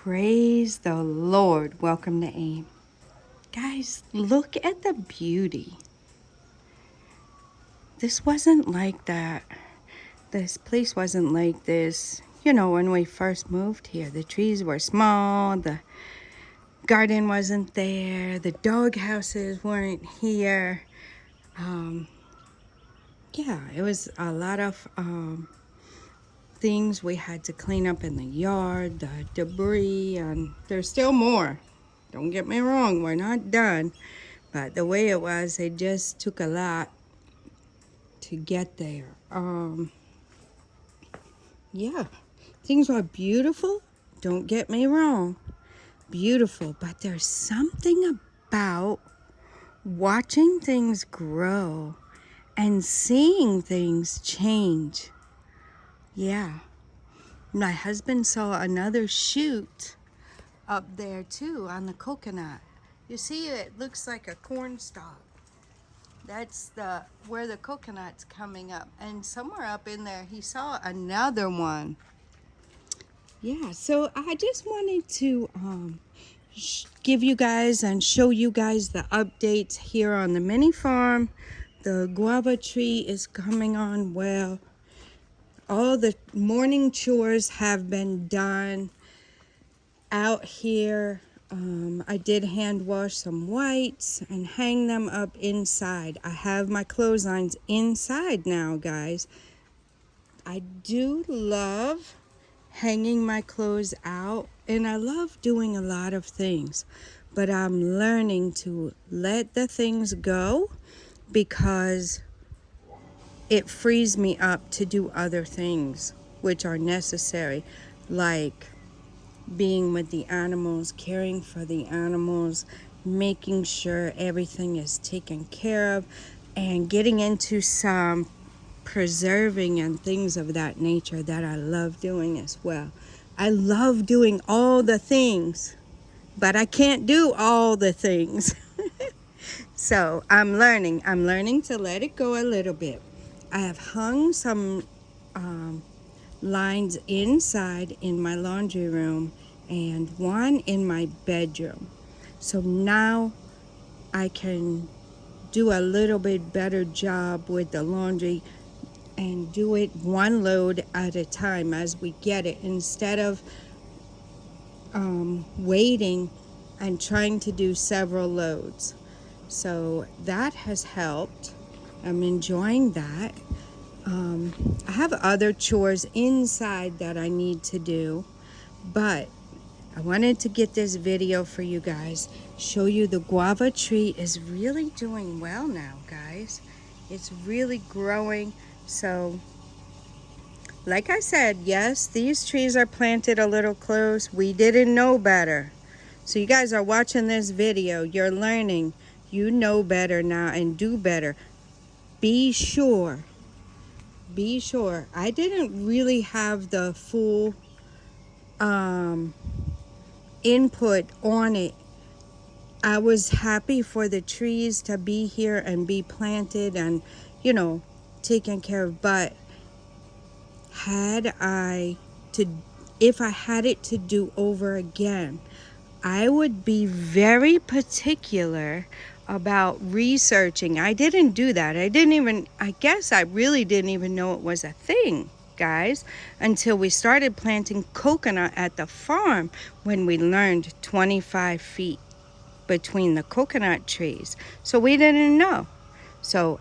Praise the Lord. Welcome to AIM. Guys, look at the beauty. This wasn't like that. This place wasn't like this. You know, when we first moved here, the trees were small, the garden wasn't there, the dog houses weren't here. Yeah, it was a lot of things we had to clean up in the yard, the debris, and there's still more. Don't get me wrong, we're not done. But the way it was, it just took a lot to get there. Yeah, things were beautiful. Don't get me wrong, beautiful. But there's something about watching things grow and seeing things change. Yeah. My husband saw another shoot up there too on the coconut. You see, it looks like a corn stalk. That's where the coconut's coming up. And somewhere up in there, he saw another one. Yeah, so I just wanted to give you guys and show you guys the updates here on the mini farm. The guava tree is coming on well. All the morning chores have been done out here. I did hand wash some whites and hang them up inside. I have my clotheslines inside now, guys. I do love hanging my clothes out, and I love doing a lot of things, but I'm learning to let the things go because it frees me up to do other things which are necessary, like being with the animals, caring for the animals, making sure everything is taken care of, and getting into some preserving and things of that nature that I love doing as well. I love doing all the things, but I can't do all the things. So I'm learning to let it go a little bit. I have hung some lines inside in my laundry room and one in my bedroom. So now I can do a little bit better job with the laundry and do it one load at a time as we get it, instead of waiting and trying to do several loads. So that has helped. I'm enjoying that. I have other chores inside that I need to do, but I wanted to get this video for you guys, show you the guava tree is really doing well now, guys. It's really growing. So like I said, yes, these trees are planted a little close. We didn't know better. So you guys are watching this video, you're learning. You know better now and do better. Be sure. I didn't really have the full input on it. I was happy for the trees to be here and be planted and, you know, taken care of. But if I had it to do over again, I would be very particular about researching. I didn't do that. I guess I really didn't even know it was a thing, guys, until we started planting coconut at the farm, when we learned 25 feet between the coconut trees. So we didn't know. So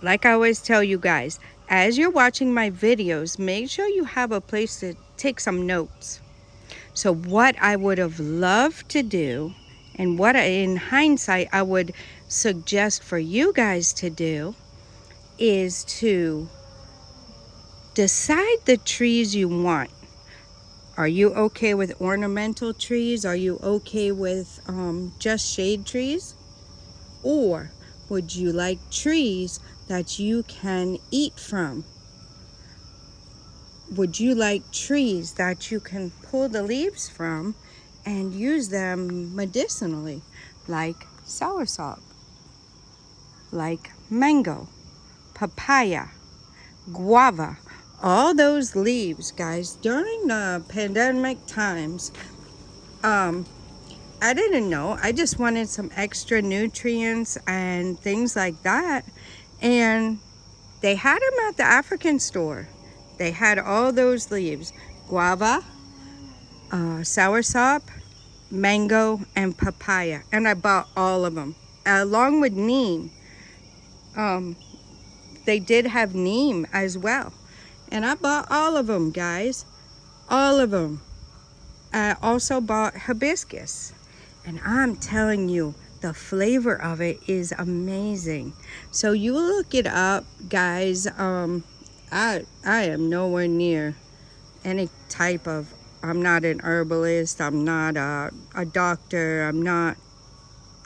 like I always tell you guys, as you're watching my videos, make sure you have a place to take some notes. So what I would have loved to do, and what in hindsight I would suggest for you guys to do, is to decide the trees you want. Are you okay with ornamental trees? Are you okay with just shade trees? Or would you like trees that you can eat from? Would you like trees that you can pull the leaves from and use them medicinally, like soursop, like mango, papaya, guava? All those leaves, guys, during the pandemic times, I didn't know. I just wanted some extra nutrients and things like that. And they had them at the African store. They had all those leaves: guava, soursop, mango, and papaya. And I bought all of them, along with neem. Um, they did have neem as well. And I bought all of them, guys. All of them. I also bought hibiscus. And I'm telling you, the flavor of it is amazing. So you look it up, guys. I am nowhere near any type of, I'm not an herbalist, I'm not a doctor, I'm not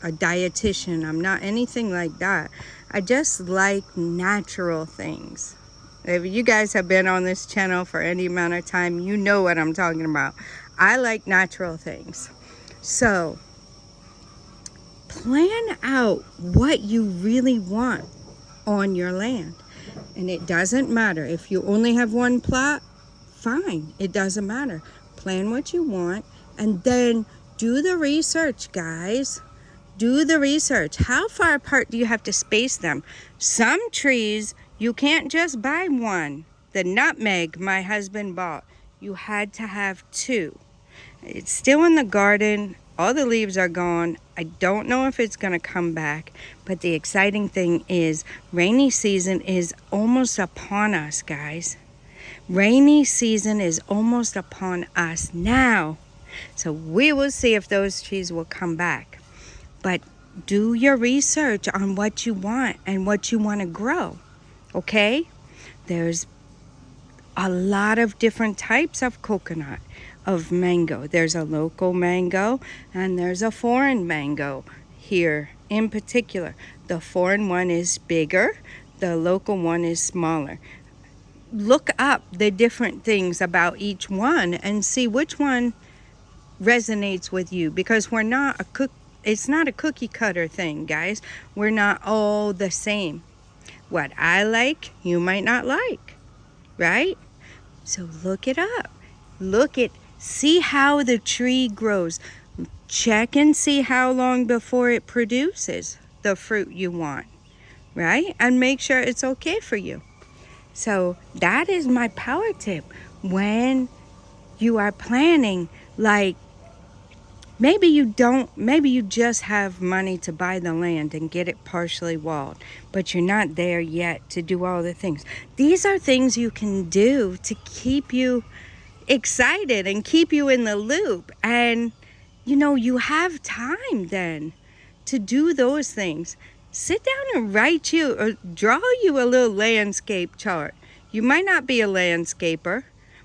a dietitian, I'm not anything like that. I just like natural things. If you guys have been on this channel for any amount of time, you know what I'm talking about. I like natural things. So plan out what you really want on your land. And it doesn't matter. If you only have one plot, fine. It doesn't matter. Plan what you want and then do the research, guys. Do the research. How far apart do you have to space them? Some trees, you can't just buy one. The nutmeg my husband bought, you had to have two. It's still in the garden. All the leaves are gone. I don't know if it's going to come back. But the exciting thing is rainy season is almost upon us, guys. Rainy season is almost upon us now. So we will see if those trees will come back. But do your research on what you want and what you want to grow, okay? There's a lot of different types of coconut, of mango. There's a local mango and there's a foreign mango here in particular. The foreign one is bigger, the local one is smaller. Look up the different things about each one and see which one resonates with you, because it's not a cookie cutter thing, guys. We're not all the same. What I like, you might not like, right? So look it up. See how the tree grows. Check and see how long before it produces the fruit you want, right? And make sure it's okay for you. So that is my power tip when you are planning. Like, maybe you just have money to buy the land and get it partially walled, but you're not there yet to do all the things. These are things you can do to keep you excited and keep you in the loop. And, you have time then to do those things. Sit down and write you or draw you a little landscape chart. You might not be a landscaper,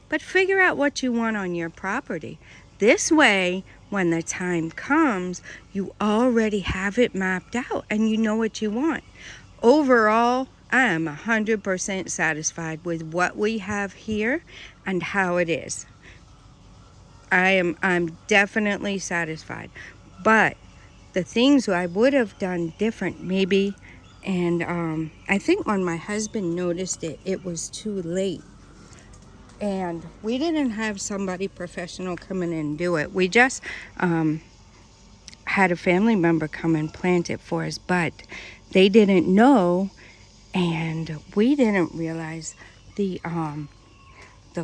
but figure out what you want on your property. This way, when the time comes, you already have it mapped out and you know what you want. Overall, I am 100% satisfied with what we have here and how it is. I'm definitely satisfied. But the things I would have done different maybe, and I think when my husband noticed it, it was too late. And we didn't have somebody professional come in and do it. We just had a family member come and plant it for us, but they didn't know, and we didn't realize the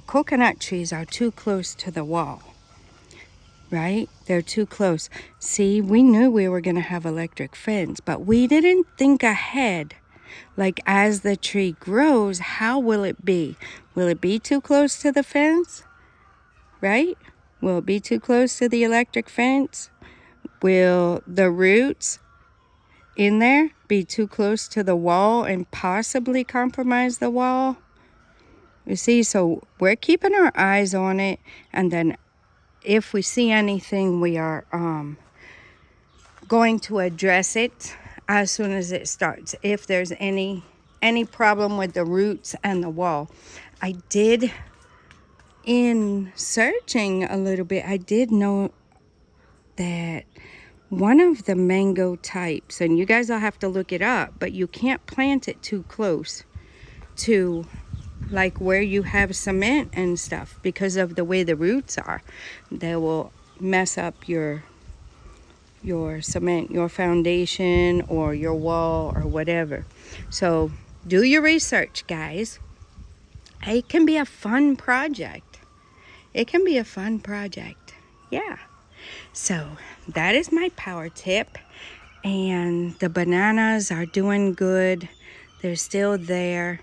coconut trees are too close to the wall, right? They're too close. See, we knew we were going to have electric fence, but we didn't think ahead. Like, as the tree grows, how will it be? Will it be too close to the fence? Right? Will it be too close to the electric fence? Will the roots in there be too close to the wall and possibly compromise the wall? You see, so we're keeping our eyes on it, and then if we see anything, we are going to address it as soon as it starts. If there's any problem with the roots and the wall. I did, in searching a little bit, I did know that one of the mango types, and you guys will have to look it up, but you can't plant it too close to like where you have cement and stuff because of the way the roots are. They will mess up your cement, your foundation, or your wall, or whatever. So do your research, guys. It can be a fun project. It can be a fun project. Yeah. So that is my power tip. And the bananas are doing good. They're still there.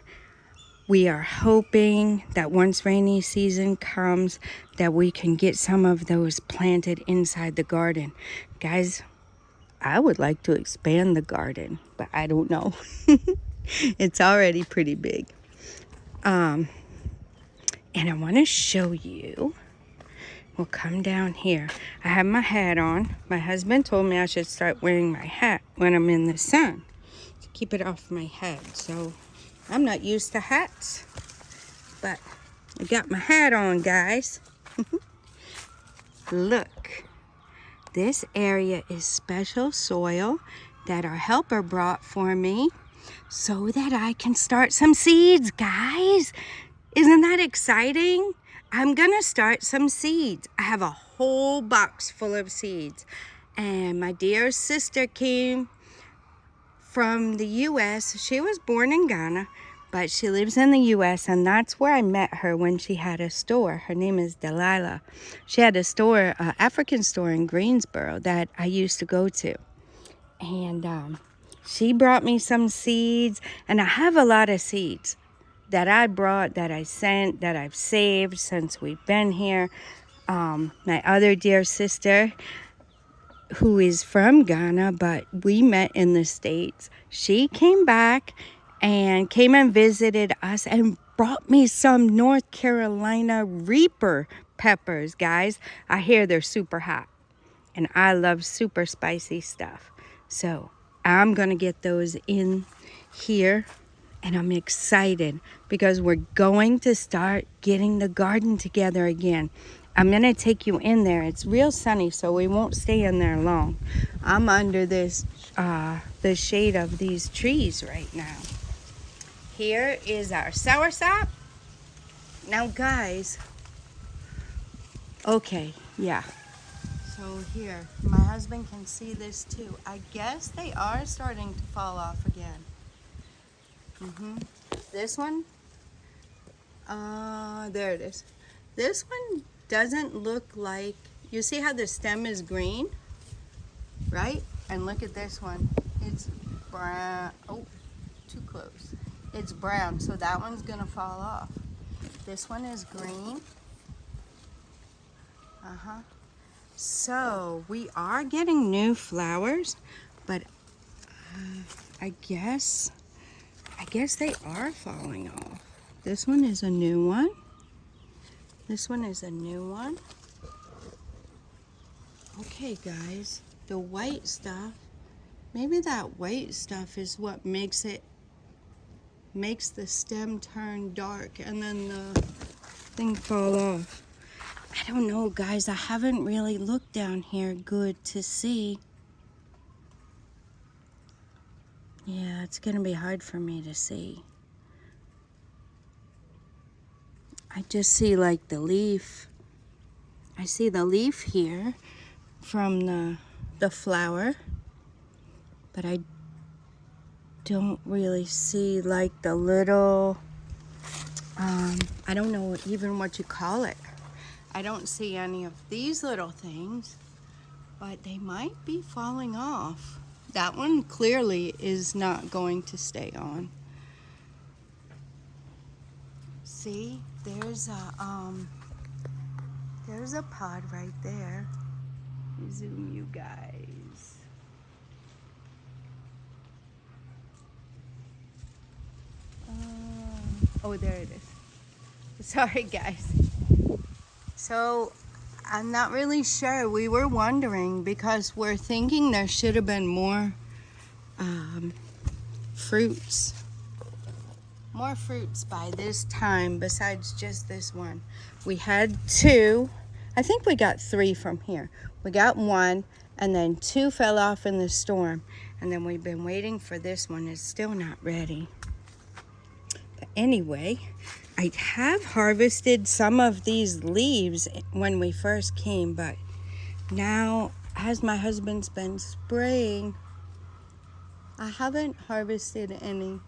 We are hoping that once rainy season comes, that we can get some of those planted inside the garden. Guys, I would like to expand the garden, but I don't know. It's already pretty big. And I want to show you. We'll come down here. I have my hat on. My husband told me I should start wearing my hat when I'm in the sun to keep it off my head. So I'm not used to hats, but I got my hat on, guys. Look, this area is special soil that our helper brought for me so that I can start some seeds, guys. Isn't that exciting? I'm gonna start some seeds. I have a whole box full of seeds. And my dear sister came from the U.S. She was born in Ghana, but she lives in the U.S. and that's where I met her when she had a store. Her name is Delilah. She had a store, an African store in Greensboro that I used to go to. And she brought me some seeds, and I have a lot of seeds that I brought, that I sent, that I've saved since we've been here. My other dear sister, who is from Ghana, but we met in the States, she came back and came and visited us and brought me some North Carolina Reaper peppers, guys. I hear they're super hot, and I love super spicy stuff. So I'm gonna get those in here. And I'm excited because we're going to start getting the garden together again. I'm going to take you in there. It's real sunny, so we won't stay in there long. I'm under this, the shade of these trees right now. Here is our soursop. Now, guys, okay, yeah. So here, my husband can see this too. I guess they are starting to fall off again. This one, there it is. This one doesn't look like, you see how the stem is green, right? And look at this one, it's brown. Oh, too close. It's brown, so that one's gonna fall off. This one is green. So we are getting new flowers, but I guess they are falling off. This one is a new one. This one is a new one. Okay, guys, the white stuff, maybe that white stuff is what makes the stem turn dark and then the thing fall off. I don't know, guys. I haven't really looked down here good to see. Yeah, it's gonna be hard for me to see. I just see like the leaf. I see the leaf here from the flower, but I don't really see like the little, I don't know even what you call it. I don't see any of these little things, but they might be falling off. That one clearly is not going to stay on. See, there's a pod right there. Zoom you guys. Oh, there it is. Sorry, guys. So I'm not really sure. We were wondering because we're thinking there should have been more fruits. More fruits by this time besides just this one. We had 2. I think we got 3 from here. We got 1 and then 2 fell off in the storm. And then we've been waiting for this one. It's still not ready. But anyway, I have harvested some of these leaves when we first came, but Now, as my husband's been spraying, I haven't harvested any.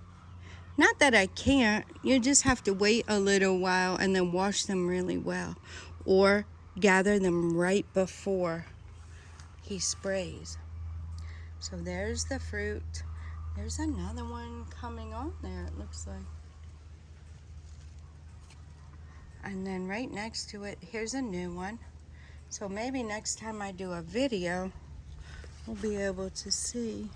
Not that I can't, you just have to wait a little while and then wash them really well. Or gather them right before he sprays. So there's the fruit. There's another one coming on there, it looks like. And then right next to it, here's a new one. So maybe next time I do a video, we'll be able to see.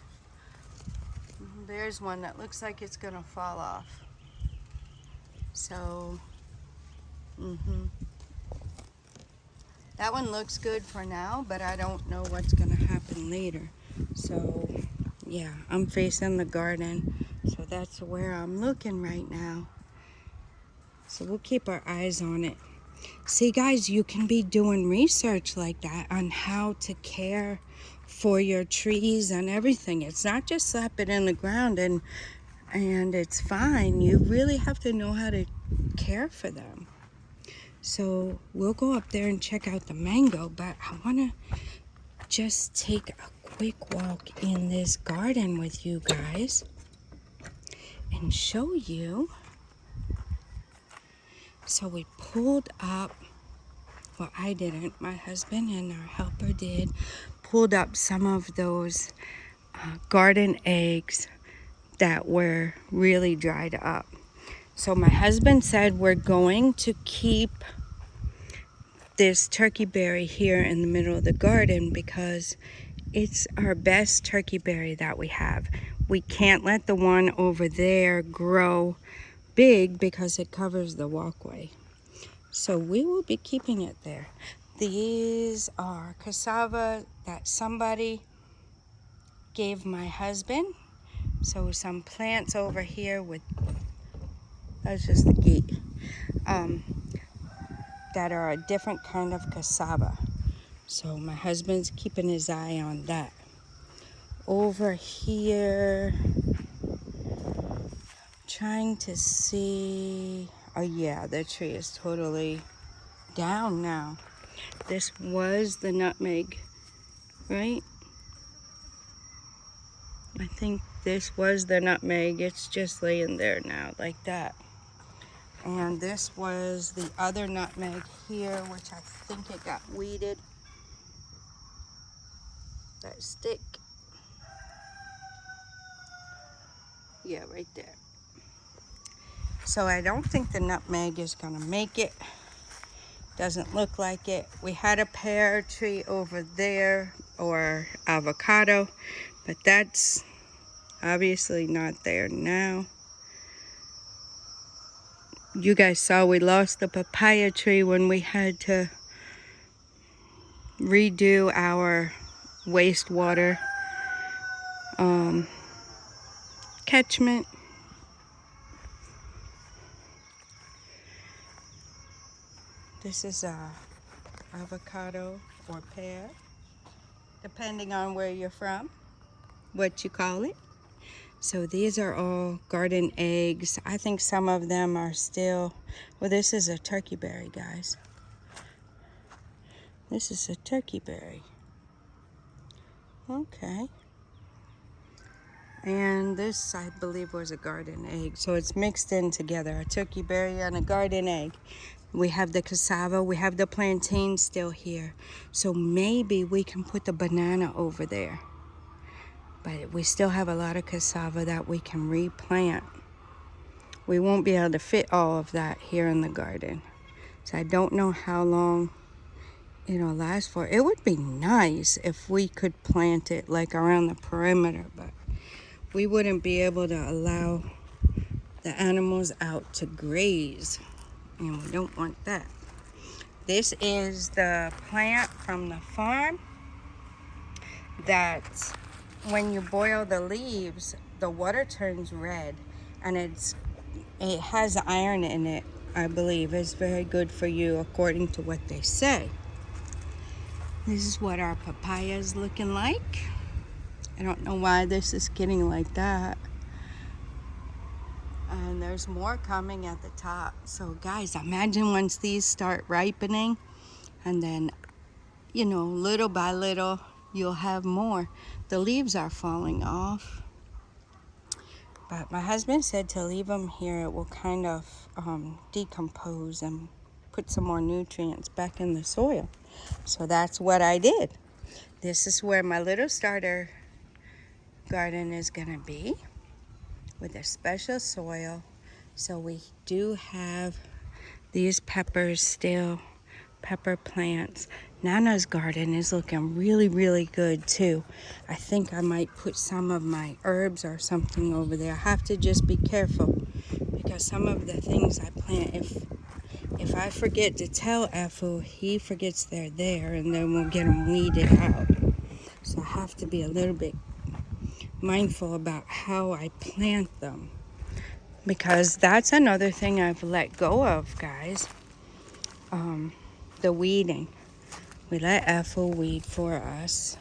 There's one that looks like it's gonna fall off. So, that one looks good for now, but I don't know what's gonna happen later. So, yeah, I'm facing the garden. So that's where I'm looking right now. So we'll keep our eyes on it. See, guys, you can be doing research like that on how to care for your trees and everything. It's not just slap it in the ground and it's fine. You really have to know how to care for them. So we'll go up there and check out the mango, but I want to just take a quick walk in this garden with you guys and show you. So we pulled up, well, I didn't, my husband and our helper did, pulled up some of those garden eggs that were really dried up. So my husband said we're going to keep this turkey berry here in the middle of the garden because it's our best turkey berry that we have. We can't let the one over there grow big because it covers the walkway. So we will be keeping it there. These are cassava that somebody gave my husband. So some plants over here with, that's just the gate, that are a different kind of cassava. So my husband's keeping his eye on that. Over here, trying to see, oh yeah, the tree is totally down now. This was the nutmeg, right? I think this was the nutmeg. It's just laying there now like that. And this was the other nutmeg here, which I think it got weeded. That stick. Yeah, right there. So I don't think the nutmeg is gonna make it. Doesn't look like it. We had a pear tree over there, or avocado, but that's obviously not there now. You guys saw we lost the papaya tree when we had to redo our wastewater catchment. This is a avocado or pear, depending on where you're from, what you call it. So these are all garden eggs. I think some of them are still, well, this is a turkey berry, guys. This is a turkey berry. Okay. And this, I believe, was a garden egg. So it's mixed in together, a turkey berry and a garden egg. We have the cassava, we have the plantain still here. So maybe we can put the banana over there. But we still have a lot of cassava that we can replant. We won't be able to fit all of that here in the garden. So I don't know how long it'll last for. It would be nice if we could plant it like around the perimeter, but we wouldn't be able to allow the animals out to graze, and we don't want that. This is the plant from the farm that when you boil the leaves, the water turns red, and it has iron in it, I believe. It's very good for you according to what they say. This is what our papaya is looking like. I don't know why this is getting like that. And there's more coming at the top. So guys, imagine once these start ripening, and then you know, little by little, you'll have more. The leaves are falling off. But my husband said to leave them here, it will kind of decompose and put some more nutrients back in the soil. So that's what I did. This is where my little starter garden is gonna be, with a special soil. So we do have these peppers still, pepper plants. Nana's garden is looking really, really good too. I think I might put some of my herbs or something over there. I have to just be careful because some of the things I plant, if I forget to tell Effu, he forgets they're there, and then we'll get them weeded out. So I have to be a little bit mindful about how I plant them, because that's another thing I've let go of, guys. The weeding. We let Effu weed for us.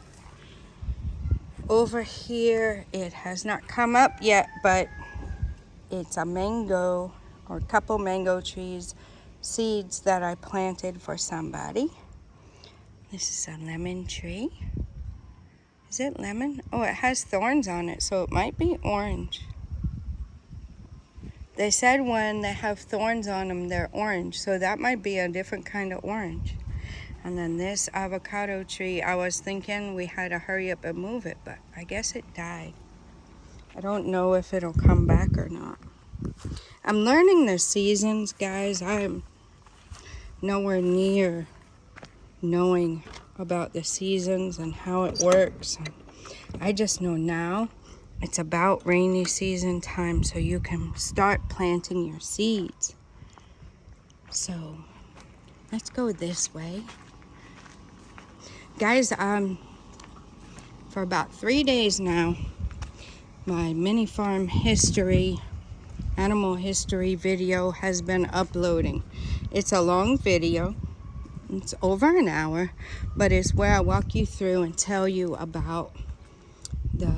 Over here, it has not come up yet, but it's a mango, or a couple mango trees, seeds that I planted for somebody. This is a lemon tree. Is it lemon? Oh, it has thorns on it, so it might be orange. They said when they have thorns on them, they're orange, so that might be a different kind of orange. And then this avocado tree, I was thinking we had to hurry up and move it, but I guess it died. I don't know if it'll come back or not. I'm learning the seasons, guys. I'm nowhere near knowing about the seasons and how it works. I just know now it's about rainy season time, so you can start planting your seeds. So let's go this way. Guys, for about 3 days now, my MiniFarm history, animal history video has been uploading. It's a long video. It's over an hour, but it's where I walk you through and tell you about the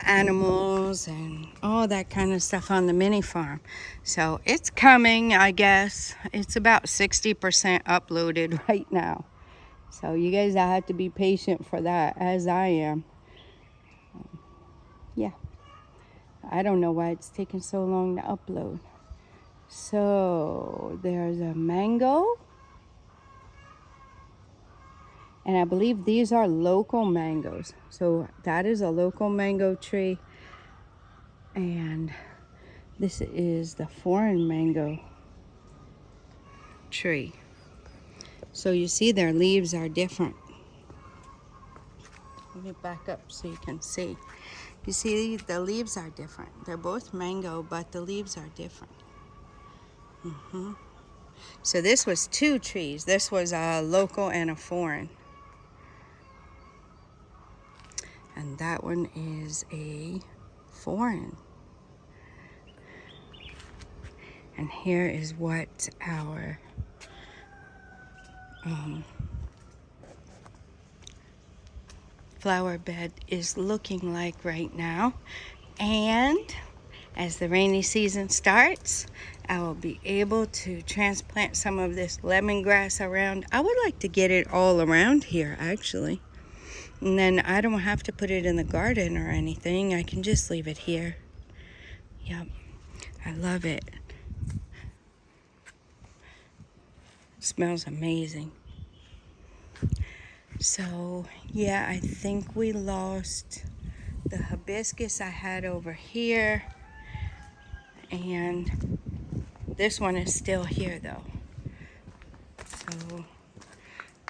animals and all that kind of stuff on the MiniFarm. So it's coming, I guess. It's about 60% uploaded right now. So you guys have to be patient for that, as I am. Yeah. I don't know why it's taking so long to upload. So there's a mango. And I believe these are local mangoes. So that is a local mango tree. And this is the foreign mango tree. So you see their leaves are different. Let me back up so you can see. You see the leaves are different. They're both mango, but the leaves are different. So this was two trees. This was a local and a foreign. And that one is a foreign. And here is what our flower bed is looking like right now. And as the rainy season starts, I will be able to transplant some of this lemongrass around. I would like to get it all around here, actually. And then I don't have to put it in the garden or anything. I can just leave it here. Yep, I love it. It smells amazing. So, yeah, I think we lost the hibiscus I had over here. And this one is still here, though. So,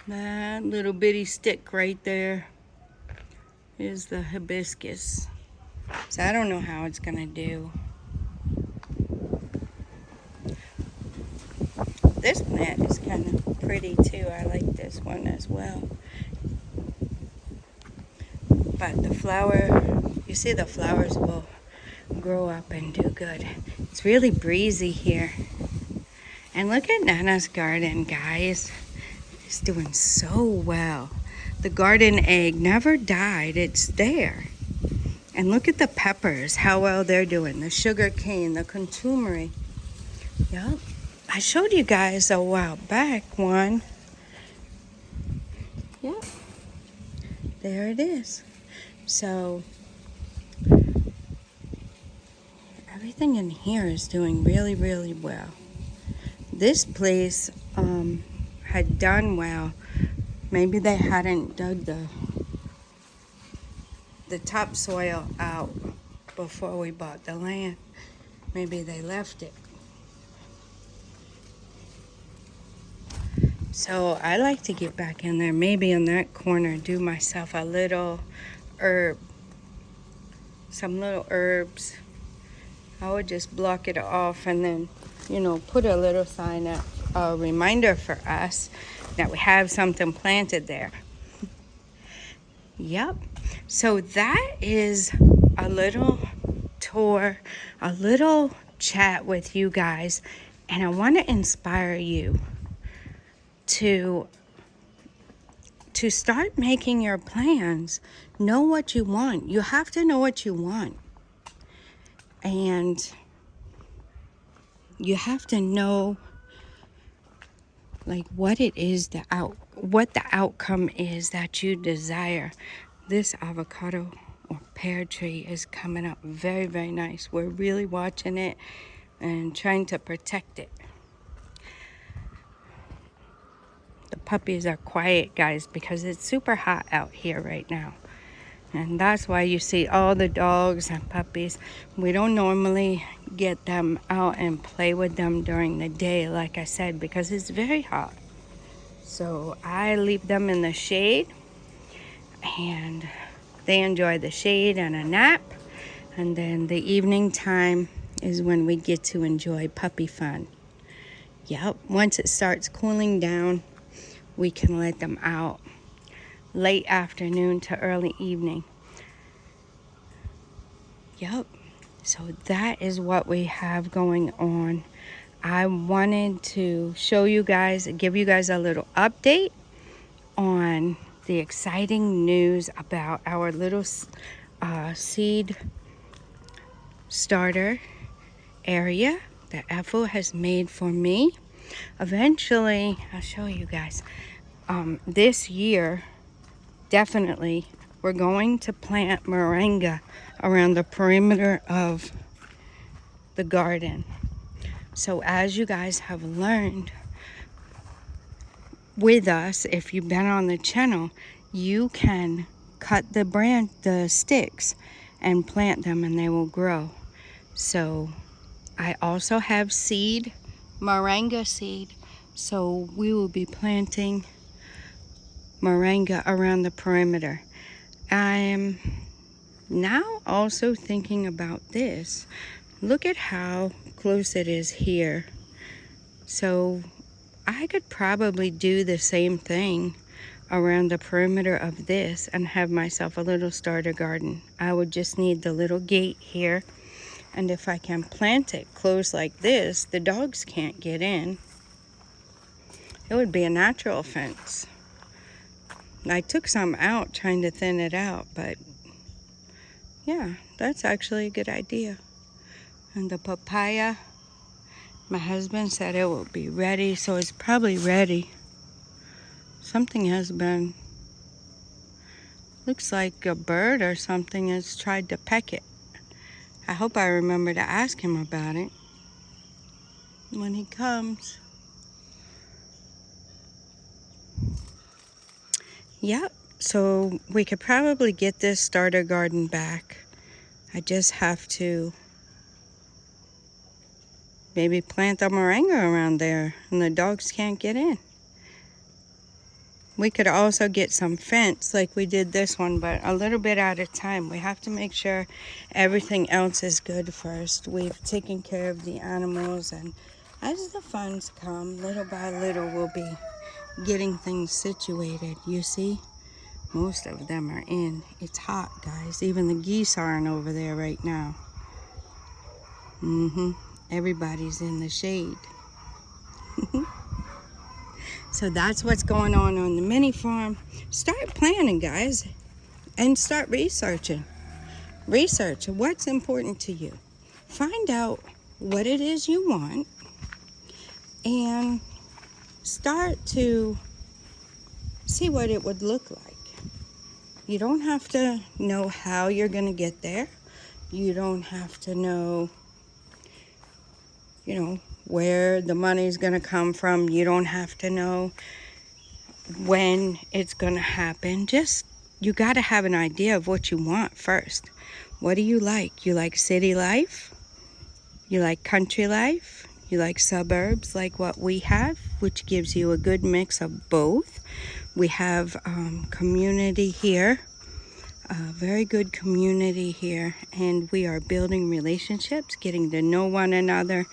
that little bitty stick right there is the hibiscus. So I don't know how it's gonna do. This plant is kind of pretty too. I like this one as well. But the flower, you see the flowers will grow up and do good. It's really breezy here. And look at Nana's garden, guys. It's doing so well. The garden egg never died. It's there. And look at the peppers, how well they're doing. The sugar cane, the contumery. Yep. I showed you guys a while back one Yeah, there it is. So everything in here is doing really, really well. This place had done well. Maybe they hadn't dug the topsoil out before we bought the land. Maybe they left it. So I like to get back in there, maybe in that corner, do myself a little herb, some little herbs. I would just block it off and then, put a little sign up, a reminder for us that we have something planted there. Yep. So that is a little tour, a little chat with you guys, and I want to inspire you to start making your plans. Know what you want. You have to know what you want. And you have to know like what it is what the outcome is that you desire. This avocado or pear tree is coming up very, very nice. We're really watching it and trying to protect it. The puppies are quiet, guys, because it's super hot out here right now. And that's why you see all the dogs and puppies. We don't normally get them out and play with them during the day, like I said, because it's very hot. So I leave them in the shade, and they enjoy the shade and a nap. And then the evening time is when we get to enjoy puppy fun. Yep, once it starts cooling down, we can let them out late afternoon to early evening. Yep, so that is what we have going on. I wanted to show you guys, give you guys a little update on the exciting news about our little seed starter area that Ethel has made for me. Eventually, I'll show you guys. This year, definitely, we're going to plant moringa around the perimeter of the garden. So as you guys have learned with us, if you've been on the channel, you can cut the sticks and plant them and they will grow. So I also have moringa seed. So we will be planting moringa around the perimeter. I am now also thinking about this. Look at how close it is here. So I could probably do the same thing around the perimeter of this and have myself a little starter garden. I would just need the little gate here. And if I can plant it close like this, the dogs can't get in. It would be a natural fence. I took some out trying to thin it out, but yeah, that's actually a good idea. And the papaya, my husband said it will be ready, so it's probably ready. Something has been, looks like a bird or something has tried to peck it. I hope I remember to ask him about it when he comes. Yep, so we could probably get this starter garden back. I just have to maybe plant the moringa around there and the dogs can't get in. We could also get some fence like we did this one, but a little bit at a time. We have to make sure everything else is good first. We've taken care of the animals, and as the funds come, little by little, we'll be getting things situated. You see, most of them are in. It's hot, guys. Even the geese aren't over there right now. Everybody's in the shade. So that's what's going on the mini farm. Start planning, guys, and start researching. Research what's important to you. Find out what it is you want and start see what it would look like. You don't have to know how you're going to get there. You don't have to know, where the money's going to come from. You don't have to know when it's going to happen. Just, you got to have an idea of what you want first. What do you like? You like city life? You like country life? You like suburbs like what we have, which gives you a good mix of both. We have community here, a very good community here, and we are building relationships, getting to know one another.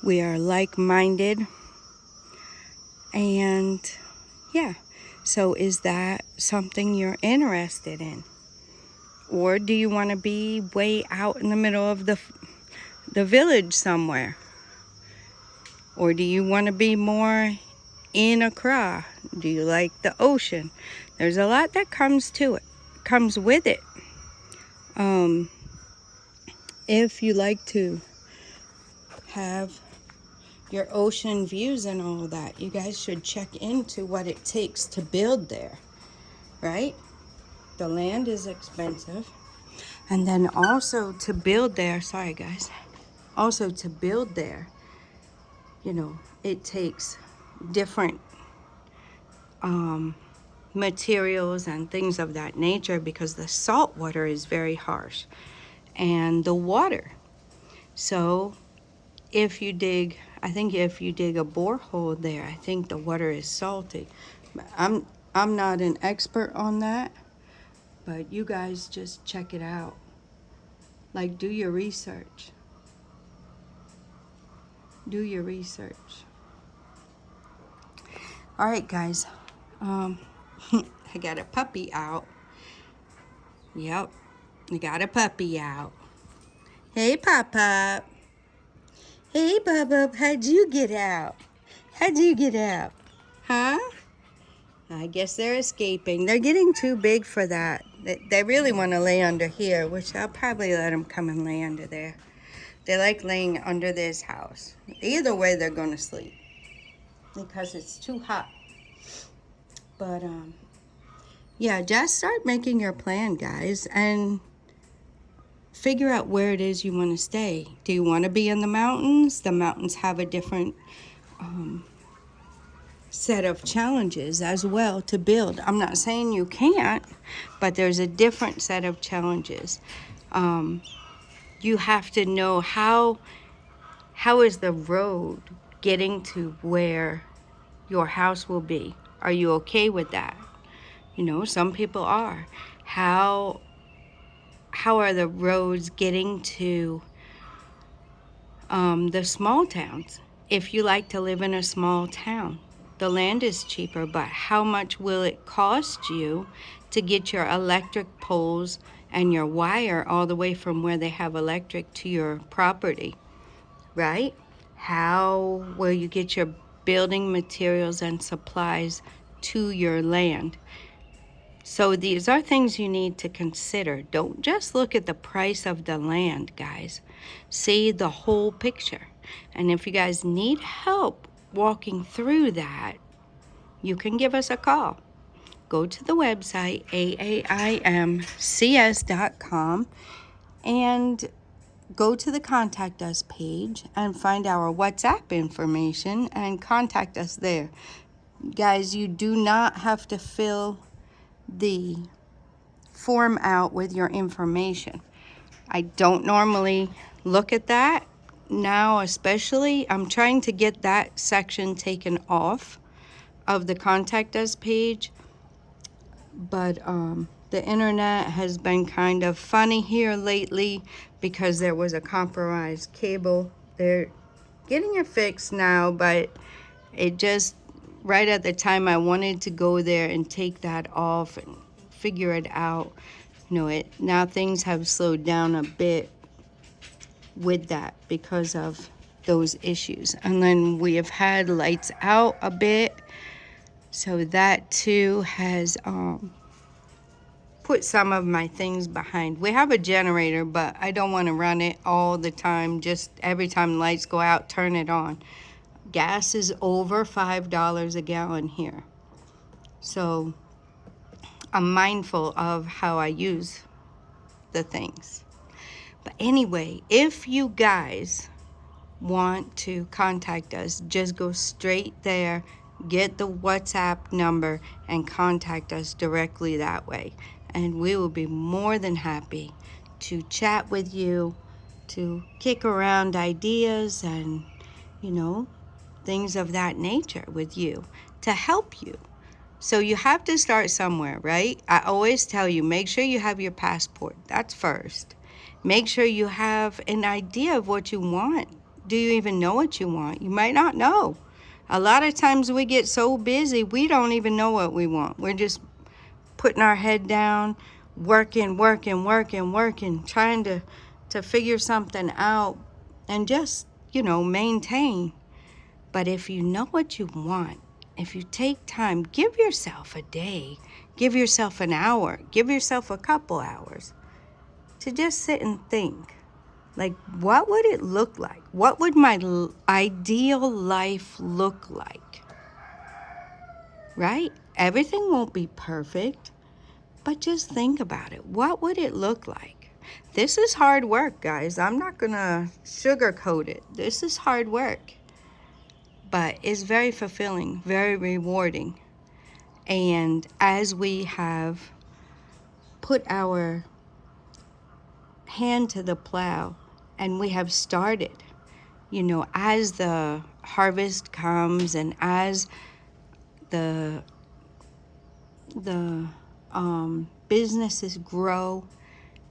We are like-minded, and yeah. So is that something you're interested in? Or do you want to be way out in the middle of the village somewhere? Or do you want to be more in Accra? Do you like the ocean? There's a lot that comes with it. If you like to have your ocean views and all that, you guys should check into what it takes to build there, right? The land is expensive. And then also to build there, sorry guys, also to build there, it takes different materials and things of that nature, because the salt water is very harsh, and the water. So if you dig a borehole there, I think the water is salty. I'm not an expert on that, but you guys just check it out. Like, do your research. Do your research. All right, guys. I got a puppy out. Yep, I got a puppy out. Hey, Pop-Pop. Hey, Pop-Pop, how'd you get out? How'd you get out? Huh? I guess they're escaping. They're getting too big for that. They really want to lay under here, which I'll probably let them come and lay under there. They like laying under this house. Either way, they're going to sleep because it's too hot. But, yeah, just start making your plan, guys, and figure out where it is you want to stay. Do you want to be in the mountains? The mountains have a different set of challenges as well to build. I'm not saying you can't, but there's a different set of challenges. You have to know how is the road getting to where your house will be. Are you okay with that? Some people are. How are the roads getting to the small towns? If you like to live in a small town, the land is cheaper, but how much will it cost you to get your electric poles and your wire all the way from where they have electric to your property, right? How will you get your building materials and supplies to your land? So these are things you need to consider. Don't just look at the price of the land, guys. See the whole picture. And if you guys need help walking through that, you can give us a call. Go to the website, aaimcs.com, and go to the Contact Us page and find our WhatsApp information and contact us there. Guys, you do not have to fill the form out with your information. I don't normally look at that now, especially. I'm trying to get that section taken off of the Contact Us page, but the internet has been kind of funny here lately because there was a compromised cable. They're getting it fixed now, but it just, right at the time I wanted to go there and take that off and figure it out, now things have slowed down a bit with that because of those issues. And then we have had lights out a bit, so that too has put some of my things behind. We have a generator, but I don't want to run it all the time. Just every time lights go out, turn it on. Gas is over $5 a gallon here. So I'm mindful of how I use the things. But anyway, if you guys want to contact us, just go straight there, get the WhatsApp number, and contact us directly that way. And we will be more than happy to chat with you, to kick around ideas and, things of that nature with you to help you. So you have to start somewhere, right? I always tell you, make sure you have your passport. That's first. Make sure you have an idea of what you want. Do you even know what you want? You might not know. A lot of times we get so busy, we don't even know what we want. We're just putting our head down, working, trying to figure something out and just, maintain. But if you know what you want, if you take time, give yourself a day, give yourself an hour, give yourself a couple hours to just sit and think. Like, what would it look like? What would my ideal life look like? Right? Everything won't be perfect, but just think about it. What would it look like? This is hard work, guys. I'm not going to sugarcoat it. This is hard work. But it's very fulfilling, very rewarding. And as we have put our hand to the plow and we have started, as the harvest comes and as the businesses grow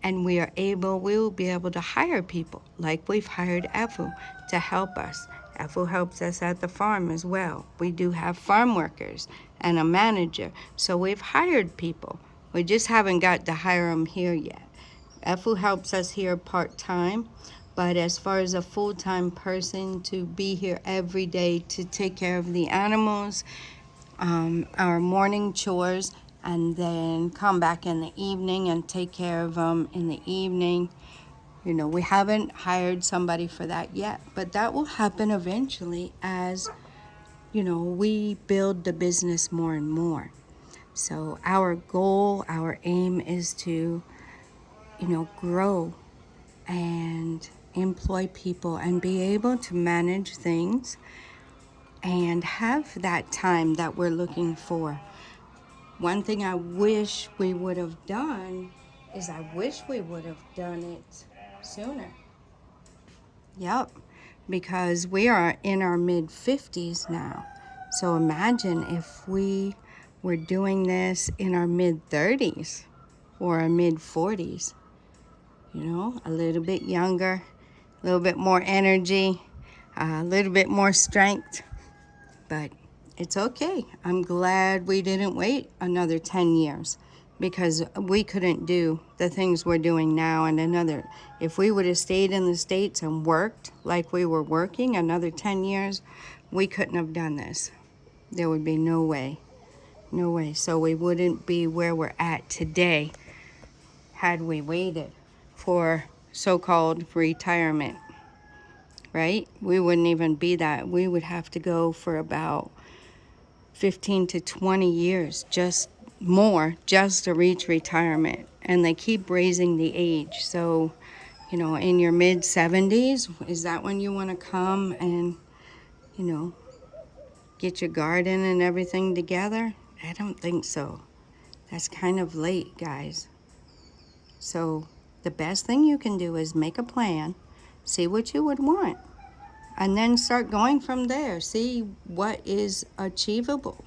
and we will be able to hire people like we've hired Efu to help us. Efu helps us at the farm as well. We do have farm workers and a manager. So we've hired people. We just haven't got to hire them here yet. Efu helps us here part-time. But as far as a full-time person to be here every day to take care of the animals, our morning chores, and then come back in the evening and take care of them in the evening. We haven't hired somebody for that yet, but that will happen eventually as, we build the business more and more. So our goal, our aim is to, grow and employ people and be able to manage things and have that time that we're looking for. One thing I wish we would have done is I wish we would have done it sooner. Yep, because we are in our mid-50s now. So imagine if we were doing this in our mid-30s or our mid-40s. A little bit younger, a little bit more energy, a little bit more strength. But it's okay. I'm glad we didn't wait another 10 years because we couldn't do the things we're doing now and if we would have stayed in the States and worked like we were working another 10 years, we couldn't have done this. There would be no way. No way. So we wouldn't be where we're at today had we waited for so-called retirement, right? We wouldn't even be that. We would have to go for about 15 to 20 years, just to reach retirement. And they keep raising the age. So, in your mid-70s, is that when you want to come and, get your garden and everything together? I don't think so. That's kind of late, guys. So the best thing you can do is make a plan, see what you would want, and then start going from there. See what is achievable.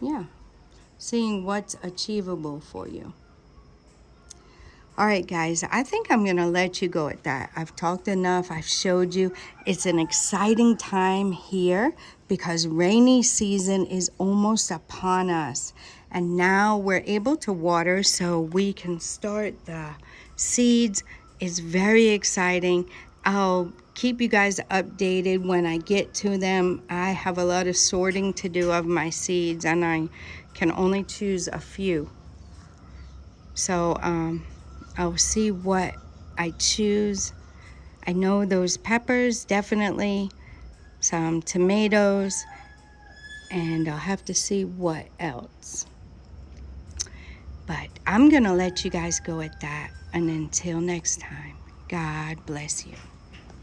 Yeah, seeing what's achievable for you. All right, guys, I think I'm going to let you go at that. I've talked enough. I've showed you. It's an exciting time here because rainy season is almost upon us. And now we're able to water so we can start the seeds. It's very exciting. I'll keep you guys updated when I get to them. I have a lot of sorting to do of my seeds, and I can only choose a few. So I'll see what I choose. I know those peppers, definitely. Some tomatoes. and I'll have to see what else. But I'm going to let you guys go at that. And until next time, God bless you.